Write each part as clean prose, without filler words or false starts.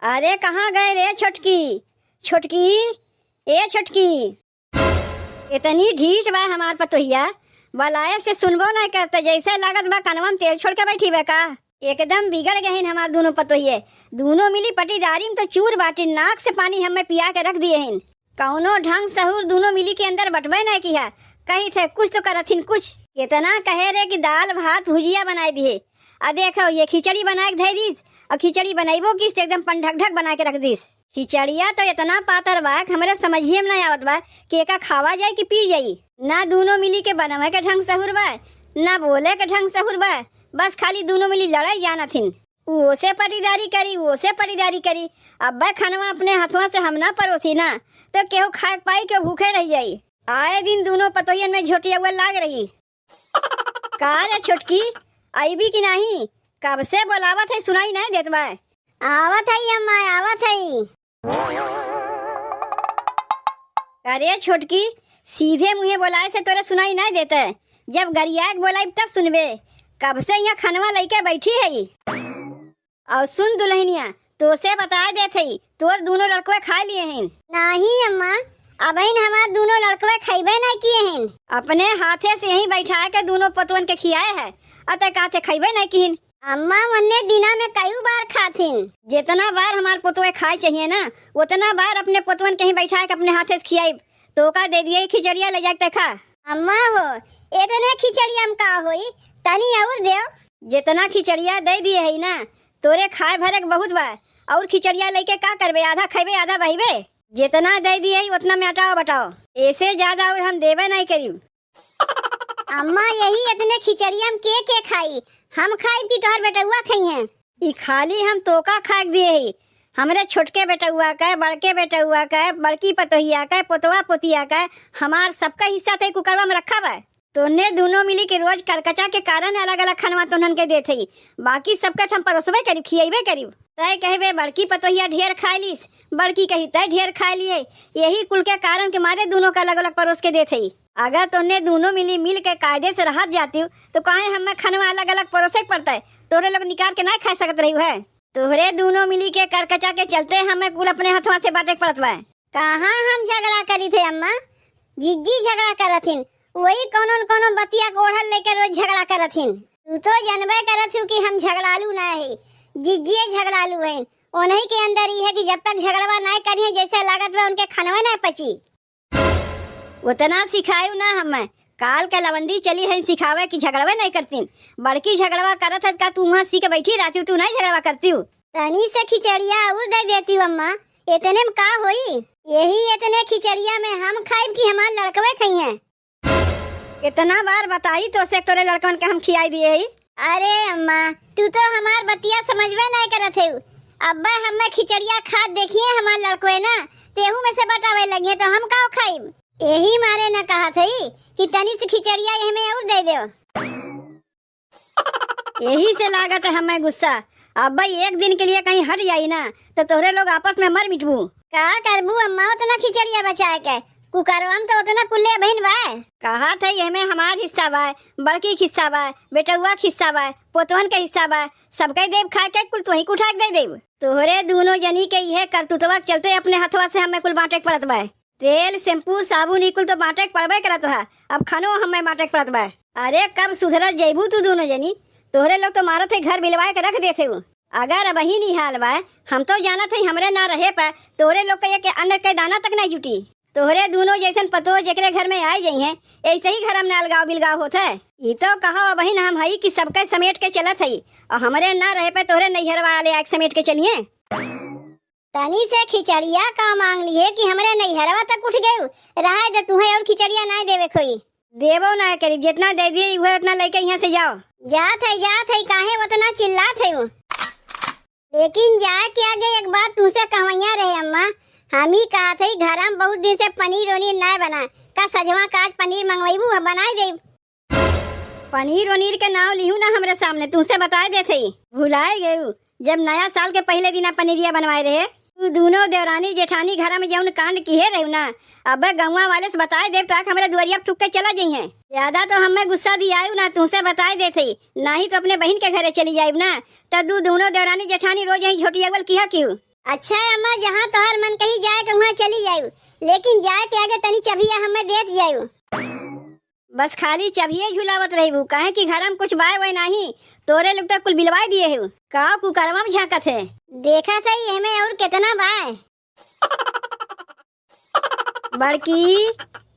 अरे कहाँ गए रे छोटकी? छोटकी, ए छोटकी, इतनी ढीठ बा हमार पतोहिया, बलाए से सुनबो नहीं करते, जैसे लागत बा कनवा में तेल छोड़ के बैठी बा का। एकदम बिगड़ गए हैं हमार दोनों पतोहिए। दोनों मिली पटीदारी में तो चूर बाटी, नाक से पानी हमें पिया के रख दिए हैं। कौनो ढंग सहूर दोनों मिली के अंदर बटवे नहीं किया। कही थे कुछ तो करथिन कुछ। कितना कहे रे कि दाल भात भुजिया बनाए दिए, आ देखो ये खिचड़ी बना के धे दीस, और खिचड़ी बनाइबो किस एकदम पंढक ढक बना के रख दीस। खिचड़िया तो इतना पातर बा हमारे समझिए में नहीं आवत बा कि एका खावा जाए कि पी जाई। ना दोनों मिली के बनवे के ढंग सहूर बा, ना बोले के ढंग सहूर बा, बस खाली दोनों मिली लड़ाई जाना थिन। ओसे पटीदारी करी, ओसे पटीदारी करी। अब खनवा अपने हाथों से हम ना परोसी ना तो केहू खाए पाई के भूखे रह जाई। आए दिन दोनों पतोहियन में झोटिया लाग रही। का रे छोटकी, आई भी कि नहीं? कब से बोलावत है, सुनाई नहीं देत बा। आवत है अम्मा, आवत है। अरे छोटकी, सीधे मुँहे बोलाए से तोरे सुनाई नहीं देते, जब गरिया के बोलाई तब सुनबे। कब से यहाँ खनवा लेके बैठी है। और सुन दुल्हनिया, तो से बता देते तोर दोनों लड़के खा लिए हैं। नहीं अम्मा, अब हमारे दोनों लड़के खाइबे नहीं किए हैं। अपने हाथे से यहीं बैठा के दोनों पतवन के खियाए है, अतः कहते खाइबे नहीं किन। अम्मा मन्ने दिना में कई बार खाथिन। जितना बार हमारे पुतवे खाए चाहिए ना, उतना बार अपने पुतवन कहीं बैठा के अपने हाथे से खियाई। तो का दे दिए खिचड़िया ले जाके खा। अम्मा हो, इतने खिचड़िया में का होई, तनी और देव। जितना खिचड़िया दे दिए है ना, तोरे खाए भरे के बहुत बा। और खिचड़िया लेके का करबे, आधा खाइबे आधा बहिबे। जितना दे दिए है उतना में हटाओ बटाओ, ऐसे ज्यादा और हम देवे नहीं करीब। अम्मा यही इतने खिचड़िया में के खाई, हम खाई की तोहर बेटुआ खाई हैं। ई खाली हम तोका खा दिए है, हमरे छोटके बेटुआ का, बड़के बेटुआ का, बड़की पतोहिया का, पोतवा पोतिया का, हमार सबका हिस्सा थे कुकरवा में रखा बा। तोने दोनों मिली के रोज करकचा के कारण अलग अलग खनवा तोहन के देते, बाकी सबका हम परोसबे करीब, खियेबे करीब। तय कहबे बड़की पतोहिया ढेर खा लीस, बड़की कही तय ढेर खा लिए। यही कुल के कारण के मारे दोनों का अलग अलग परोस के देते। अगर तोने दोनों मिल के कायदे से रह जाती हो तो काहे हमें खनवा अलग अलग परोसे पड़ता है। तोरे लोग निकाल के नहीं खा सकत रही है। तोहरे दोनों मिली के करकचा के चलते हमें कुल अपने हाथवा से बांटे पड़त बा। कहाँ हम झगड़ा करी थे अम्मा, जिज्जी झगड़ा करथिन, वही कोनो न कोनो बतिया को ओढ़ल लेकर रोज झगड़ा करथिन। तू तो जानबे करत हूँ कि हम झगड़ालू ना है, जिज्जी झगड़ालू है। उन्हीं के अंदर ही है कि जब तक झगड़वा नहीं करिए जैसे लागत में उनके खनवा नहीं पची। उतना सिखायू ना हमें, काल के लवंडी चली है सिखावे कि झगड़वे नहीं करती। बड़की झगड़वा करत है का तू वहाँ सी के बैठी रहती, तू नहीं झगड़वा करती हूँ। तनी से खिचड़िया और दे देती हूँ अम्मा, इतने में का होई। यही इतने खिचड़िया में हम खाइब कि हमारे लड़कवे खाई हैं। कितना बार बताई तो से तोरे लड़कन के हम खियाई दिए ही। अरे अम्मा, तू तो हमार बतिया समझबे नहीं करत है। अब्बा हमें खिचड़िया खा देखिए हमारे लड़कों ना, तेहू में से बटावे लगे तो हम का खाइब। यही मारे न कहा थी कि तनी से खिचड़िया हमें और दे दो। यही से लागत है हमें गुस्सा। अब भाई एक दिन के लिए कहीं हट जाई ना तो तोहरे लोग आपस में मर मिटबू। का करबू अम्मा, उतना खिचड़िया बचा के कुकरवा में तो उतना कुल्ले बहन बा। कहा था ये में हमार हिस्सा बा, बड़की हिस्सा बा, बेटुआ हिस्सा बा, पोतवन के हिस्सा बा, सबके देव खा के कुल तुही उठा के दे देव। तोहरे दोनों जनी के यह करतुतवा चलते अपने हथवा से हमें कुल बांटे पड़त बा। तेल शैम्पू साबुन ई कुल तो बांटे पड़बे करत है, अब खानो हमें बांटे पड़त बा। अरे कब सुधरत जैबू तू दोनों जनी, तोहरे लोग तो मारत है घर बिलवाए के रख देते हो। अगर अब ही नहीं हाल बा, हम तो जानत है हमरे ना रहे पा तोहरे लोग के अन्न के दाना तक नहीं जुटी। तोहरे दोनों जैसन पतो जेकरे घर में आई जाई हैं, ऐसे ही घर में अलगाव बिलगाव होता है। ये तो कहो बहन हम हई कि सबके समेट के चलत है, और हमारे ना रहे पे तोहरे नैहर वाले आग समेट के चलिए। तनी से खिचड़िया का मांग लिए कि हमारे नैहरवा तक उठ गए, रहा दे तुम्हें और खिचड़िया नहीं देवे कोई। देवो ना करीब, जितना दे दिए वह उतना लेके यहाँ से जाओ। जात है काहे उतना चिल्लात है। लेकिन जाए के आगे एक बात तुमसे कहवैया रहे अम्मा, हम ही कहा थे घर में बहुत दिन से पनीर वनीर नहीं बना, का सजवा काज पनीर मंगवाईबू बनाए दे। पनीर वनीर के नाम लिहू ना हमरे सामने, तुमसे बताए देते भुलाए गए जब नया साल के पहले दिन पनीरिया बनवाए रहे। तू दोनों देवरानी जेठानी घर में जौन कांड किए रहे ना, अब गौवा वाले से बताए देव ताकि हमारे दुआरिया थुक के चला जाई है। ज्यादा तो हमें गुस्सा दिया ना, तुमसे बताए देते नहीं तो अपने बहन के घरे चली जाये ना। तब दोनों देवरानी जेठानी रोज यही झोटिया किया क्यों। अच्छा है अम्मा, जहाँ तोहर मन कही जाए के वहाँ चली जायू, लेकिन जाए के आगे तनी चबिया हमें देत जायू। बस खाली चबिये झुलावत रही काहे कि घर में कुछ बाय वही नहीं, तोरे लोग तो कुल बिलवाई दिए है। का कुकरवा में झांकत है, देखा सही हमें और कितना बाय। बड़की,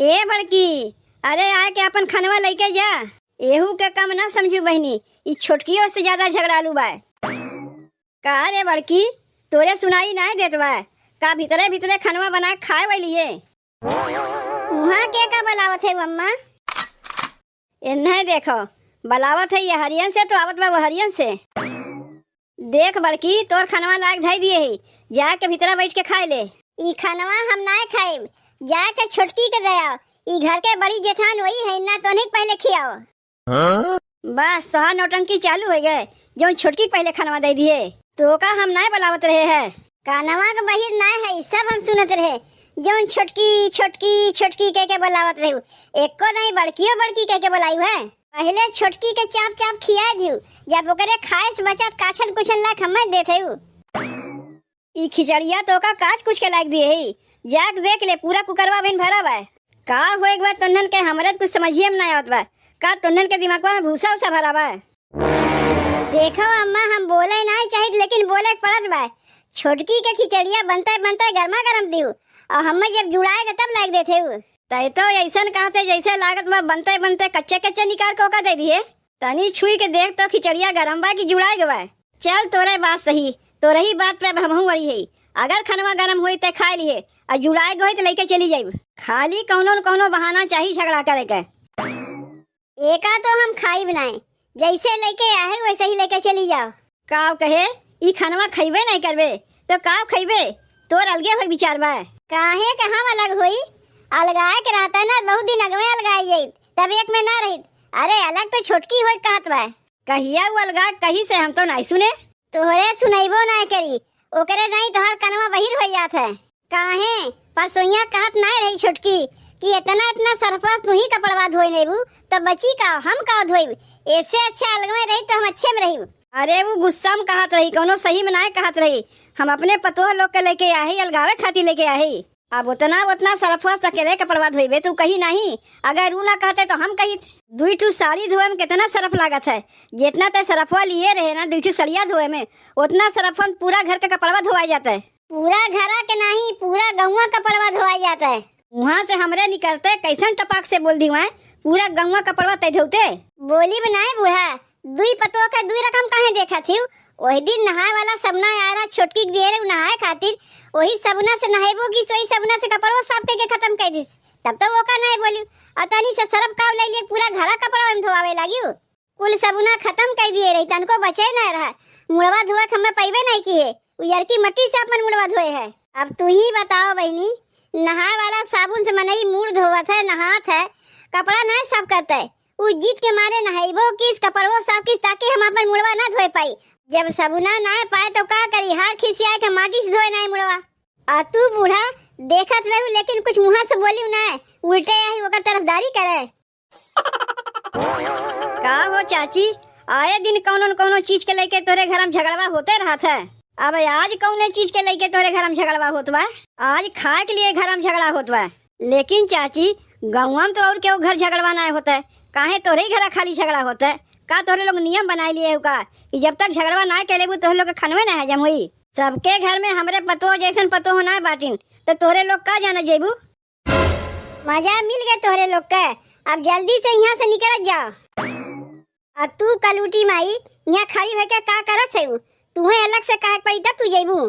ए बड़की, अरे आए के अपन खनवा लेके जा। एहू के कम ना समझू बहनी, ई छोटकियों से ज्यादा झगड़ालू बा। का रे बड़की, तोरे सुनाई नहीं देत बा का भीतरे भीतरे खनवा बना खाए वाली है। वहाँ के का बलावत है अम्मा? इन्हें देखो बलावत है ये हरियन से, तो आवत बा वो हरियन से। देख बड़की, तोर खनवा लायक धई दिए है, जाके भीतरा बैठ के खाए ले। ई खनवा हम ना खाए, जाके छोटकी के दया। ई घर के बड़ी जेठान वही है ना, तो नहीं पहले खियाओ। बस तोहार नौटंकी चालू हो गए, जो छोटकी पहले खनवा दे दिए। तो का हम ना बलावत रहे है, कानवा के बहिर ना है, सब हम सुनत रहे। जो छोटकी छोटकी छोटकी कह के बुलावत रहू, एको नहीं बड़कियो बड़की कह के बुलायू है। पहले छोटकी के चाप चाप खिया दियो, जब ओकरे खाए से बचत काछन कुछन लाख हमें देते हूँ। ई खिचड़िया तो का काच कुछ के लायक दिए है, जाक देख ले पूरा कुकरवा बिन भरा बा। का हो एक बार तुन्हन के हमरे कुछ समझिए में ना आवत बा, का तुन्हन के दिमाग में भूसा उसा भरा बा। देखो अम्मा, हम बोले नहीं चाहिए लेकिन बोले पड़त बा। छोटकी के खिचड़िया बनते बनते गर्मा गर्म दियो, और हमें जब जुड़ाएगा तब लाग देते हूँ। तय तो ऐसा कहते जैसे लागत बा बनते बनते कच्चे कच्चे निकाल के ओका दे दिए। तनी छुई के देख तो खिचड़िया गरम बा कि जुड़ाएगा बा। चल तोरे बात सही, तो रही बात पे हमहू वही है। अगर खनवा गरम हुई तो खा लिए, और जुड़ाएगा हुई तो लेके चली जाये। खाली कौनो न कौनो बहाना चाहिए झगड़ा करे के। एका तो हम खाई बनाए, जैसे लेके आए वैसे ही लेके चली जाओ। काव कहे ई खनवा खइबे नहीं करबे तो काव खइबे, तोर अलगे हो विचार बा। काहे के हम अलग होई, अलगाए के रहता ना, बहुत दिन अगवे अलगाई जाई, तब एक में ना रही। अरे अलग तो छोटकी होई कहत बा। कहिया वो अलगा कहीं से हम तो नहीं सुने। तोहरे सुनाइबो ना करी, ओकरे नहीं तोहर कनवा बहिर हो जात है। काहे परसोइया कहत नहीं रही छोटकी कि इतना इतना सरफस तू ही कपड़वा धोई नहीं बू, तो बची का हम का धोई। ऐसे अच्छा अलगवे रही तो हम अच्छे में रही। अरे वो गुस्सा में कहत रही, कोनो सही में ना कहत रही। हम अपने पतोह लोग के लेके आही, अलगावे खाती लेके आही। अब उतना उतना सरफस अकेले कपड़वा धोइबे तू कही नहीं। अगर ऊ ना कहते तो हम कही। दुई ठू साड़ी धोए में कितना सरफ लागत है, जितना ते सरफवा लिए रहे ना दुई ठू सड़िया धोए में, उतना सरफ पूरा घर का कपड़वा धोआ जाता है। पूरा घरा के नहीं, पूरा गौवा कपड़वा धोआ जाता है। वहाँ से हमरे निकलते कैसन टपाक से बोल दी वहाँ, पूरा गौवा कपड़वा तय धोते। बोली बनाए बूढ़ा, दुई पतो का दुई रकम कहे देखा थी। वही दिन नहाए वाला सबना यारा छोटकी दे रहे नहाए खातिर, वही सबना से नहाइबो की सोई सबना से कपड़ो सब के खत्म कर दिस। तब तो वो का नहीं बोली, अतनी से सरफ काव ले लिए पूरा घरा कपड़ा में धोआवे लगी। कुल सबना खत्म कर दिए रही, तनको बचे न रहा। मुड़वा धोआ हमें पैबे नहीं किए, उयर की मट्टी से अपन मुड़वा धोए है। अब तू ही बताओ बहनी, नहाए वाला साबुन से मनई मुड़ धोवत है, नहात है, कपड़ा नहीं सब करता है। उ जीत के मारे नहाइबो किस कपड़ो सब किस, ताकि हम अपन मुड़वा ना धोए पाई। जब सबुना ना पाए तो का करी, हार खिसिया के माटी से धोए नहीं मुड़वा। आ तू बूढ़ा देखत रहू लेकिन कुछ मुँह से बोली ना, उल्टे यही ओकर तरफदारी करे। का हो चाची, आए दिन कौनो न कौनो चीज के लेके तोरे घर में झगड़वा होते रहत है। अब आज कौने चीज के लेके तोरे घर में झगड़वा होत बा? आज खाए के लिए घर में झगड़ा होत बा। लेकिन चाची गाँव में तो और क्यों घर झगड़वा ना होता है, काहे तोरे घर खाली झगड़ा होता है? का तोरे लोग नियम बनाए लिए हो का कि जब तक झगड़वा ना के लेबू तोरे लोग खनवे ना हजम हुई? सबके घर में हमरे पतो जैसन पतो हो ना बाटिन, तो तोरे लोग का जाना जेबू? मजा मिल गए तोरे लोग का। अब जल्दी से यहाँ से निकल जाओ। अब तू कलूटी माई यहाँ खड़ी होके का करत है? तुम्हें अलग से कहे पड़ी तब तू जेबू।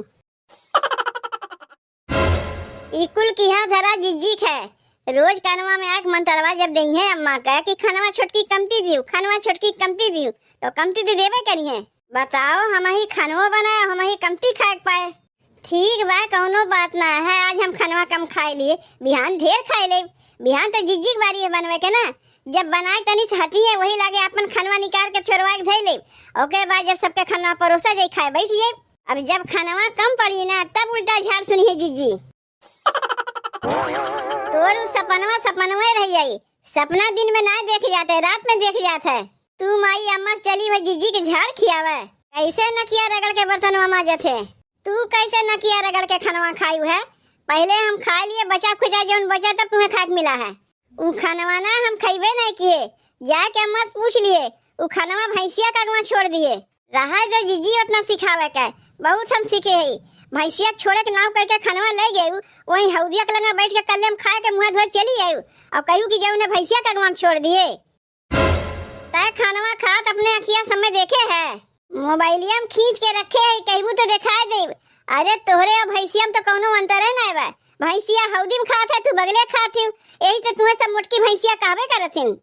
इकुल की यहाँ धरा जिज्जिक है, रोज कनवा में आके मंतरवा जब दई है अम्मा का कि खनवा छोटकी कमती दियो, खनवा छोटकी कमती दियो, तो कमती तो देवे करिए। बताओ हम ही खनवो बनाए, हम ही कमती खाए पाए। ठीक बा, कौनो बात ना है। आज हम खनवा कम खाए लिए, बिहान ढेर खाए ले। बिहान तो जिज्जिक बारी है बनवे के ना, जब बनाए तनी से हटी है वही लागे अपन खनवा निकाल के छोड़वा के धई ले। ओके बाद जब सबके खनवा परोसा जाए खाए बैठ जाए। अब जब खनवा कम पड़ी ना तब उल्टा झाड़ सुनी है जिज्जी। तोर सपनवा रह जाई, सपना दिन में ना देख जाते, रात में देख जाता है। तू माई अम्मा चली भाई जिज्जी के झाड़ खियावे, ऐसे न किया रगड़ के बर्तन मामा जथे। तू कैसे नकिया रगड़ के खनवा खायू है? पहले हम खा लिए, बचा खुचा जौन बचा तब तुम्हें खाक मिला है। उ खनवा ना हम खइबे नहीं किए, जाके अम्मा से पूछ लिए। उ खनवा भैंसिया कगवा छोड़ दिए। रहा जो जीजी उतना सिखावे के, बहुत हम सीखे है। भैंसिया छोड़े के नाव करके खनवा ले गए, वहीं हौदिया के लगा बैठ के कल्ले में खा के मुंह धोए चली आई और कहू कि जब उन्हें भैंसिया कगवा में छोड़ दिए। तय खनवा खात अपने अखिया समय देखे है, मोबाइलिया में खींच के रखे है, कहबू तो दिखाए दे। अरे तोहरे और भैंसिया में तो कोनो अंतर है ना बा। भैंसिया हौदी में खात है, तू बगले खात है, यही से तुम्हें सब मोटकी भैंसिया कहबे करथिन।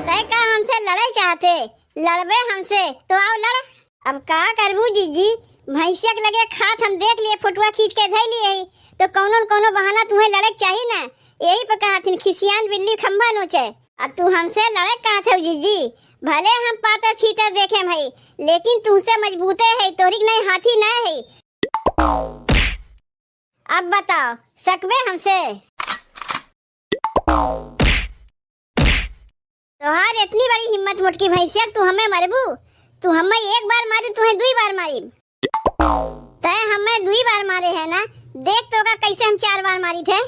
तय का हमसे लड़ाई चाहते, लड़बे हमसे तो आओ लड़। अब का करबू जीजी, भैंसिया के लगे खात हम देख लिए, फोटोआ खींच के धै लिए, तो कोनो न कोनो बहाना तुम्हें लड़े चाहिए ना। यही पे कहथिन खिसियान बिल्ली खंभा नोचे। अब तू हमसे लड़े कहत हो जीजी, भले हम पातर छीतर देखे भाई, लेकिन तुमसे मजबूते है, तोरिक नहीं हाथी ना है। अब बताओ सकबे हमसे? तोहार इतनी बड़ी हिम्मत मोटकी भैंसिया, तू हमें मरबू? तू हमें एक बार मारी, तुम्हें दुई बार मारी। तय हमें दुई बार मारे है ना, देख तो का कैसे हम 4 बार मारी थे।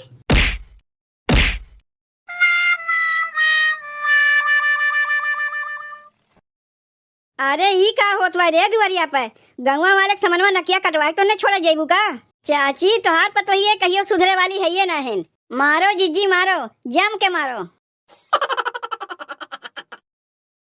अरे ई का होत बा रे दुआरिया पे? गंगवा वाले समनवा नकिया कटवाए तो न छोड़े जेबू का? चाची तोहार पतो ही है, कहियो सुधरे वाली है ये ना है। मारो जीजी मारो, जम के मारो।